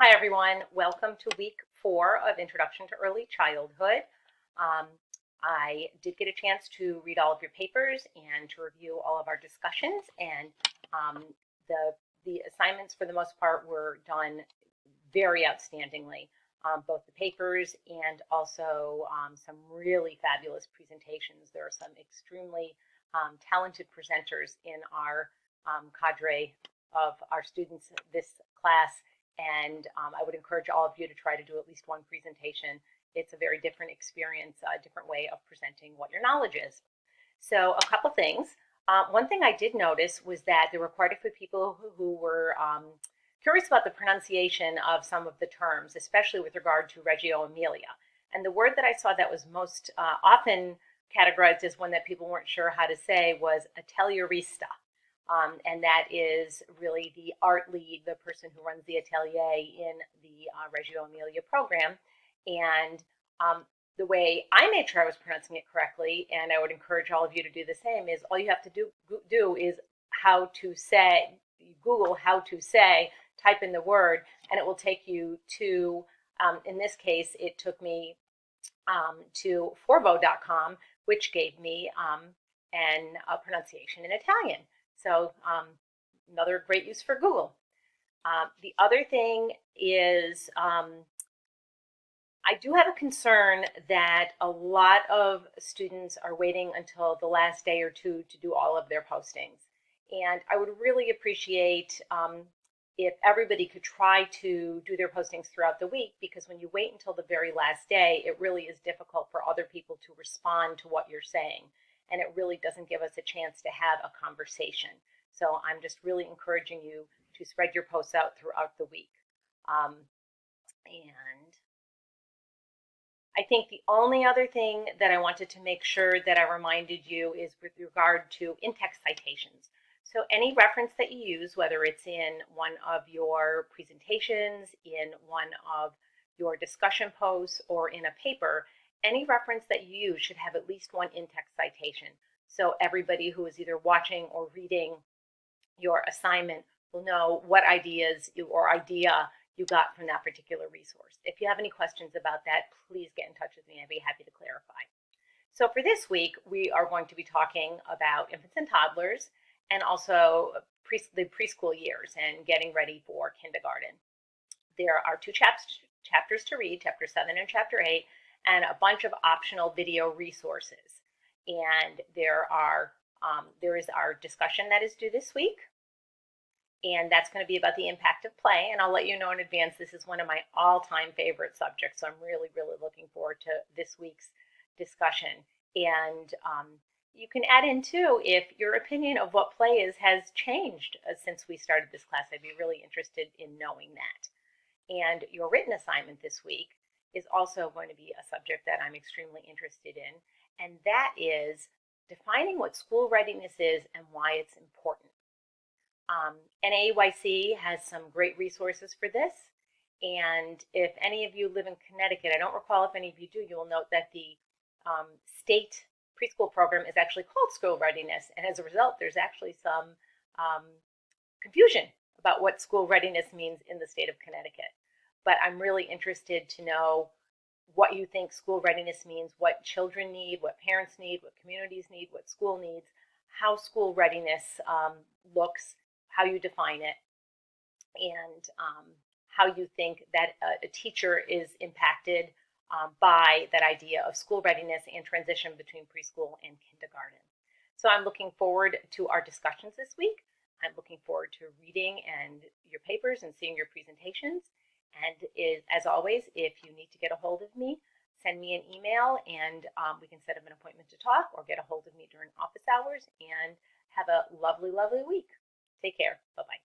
Hi, everyone. Welcome to week 4 of Introduction to Early Childhood. Um, I did get a chance to read all of your papers and to review all of our discussions, and um, the assignments, for the most part, were done very outstandingly. Both the papers and also some really fabulous presentations. There are some extremely talented presenters in our cadre of our students this class, and I would encourage all of you to try to do at least one presentation. It's a very different experience, a different way of presenting what your knowledge is. So a couple things. One thing I did notice was that there were quite a few people who were curious about the pronunciation of some of the terms, especially with regard to Reggio Emilia. And the word that I saw that was most often categorized as one that people weren't sure how to say was Atelierista. And that is really the art lead, the person who runs the atelier in the Reggio Emilia program. And the way I made sure I was pronouncing it correctly, and I would encourage all of you to do the same, is all you have to do is how to say, Google how to say, type in the word, and it will take you to, in this case, it took me to forvo.com, which gave me a pronunciation in Italian. So another great use for Google. The other thing is I do have a concern that a lot of students are waiting until the last day or two to do all of their postings. And I would really appreciate if everybody could try to do their postings throughout the week, because when you wait until the very last day, it really is difficult for other people to respond to what you're saying. And it really doesn't give us a chance to have a conversation. So I'm just really encouraging you to spread your posts out throughout the week. And I think the only other thing that I wanted to make sure that I reminded you is with regard to in-text citations. So any reference that you use, whether it's in one of your presentations, in one of your discussion posts, or in a paper, any reference that you use should have at least one in-text citation. So everybody who is either watching or reading your assignment will know what ideas or idea you got from that particular resource. If you have any questions about that, please get in touch with me. I'd be happy to clarify. So for this week, we are going to be talking about infants and toddlers, and also the preschool years and getting ready for kindergarten. There are two chapters to read, chapter 7 and chapter 8, and a bunch of optional video resources. And there is our discussion that is due this week, and that's going to be about the impact of play. And I'll let you know in advance, this is one of my all-time favorite subjects, so I'm really, really looking forward to this week's discussion. And you can add in, too, if your opinion of what play is has changed since we started this class. I'd be really interested in knowing that. And your written assignment this week is also going to be a subject that I'm extremely interested in, and that is defining what school readiness is and why it's important. NAEYC has some great resources for this, and if any of you live in Connecticut, I don't recall if any of you do, you will note that the state preschool program is actually called school readiness, and as a result, there's actually some confusion about what school readiness means in the state of Connecticut. But I'm really interested to know what you think school readiness means, what children need, what parents need, what communities need, what school needs, how school readiness looks, how you define it, and how you think that a teacher is impacted by that idea of school readiness and transition between preschool and kindergarten. So I'm looking forward to our discussions this week. I'm looking forward to reading and your papers and seeing your presentations. And as always, if you need to get a hold of me, send me an email, and we can set up an appointment to talk, or get a hold of me during office hours, and have a lovely, lovely week. Take care. Bye-bye.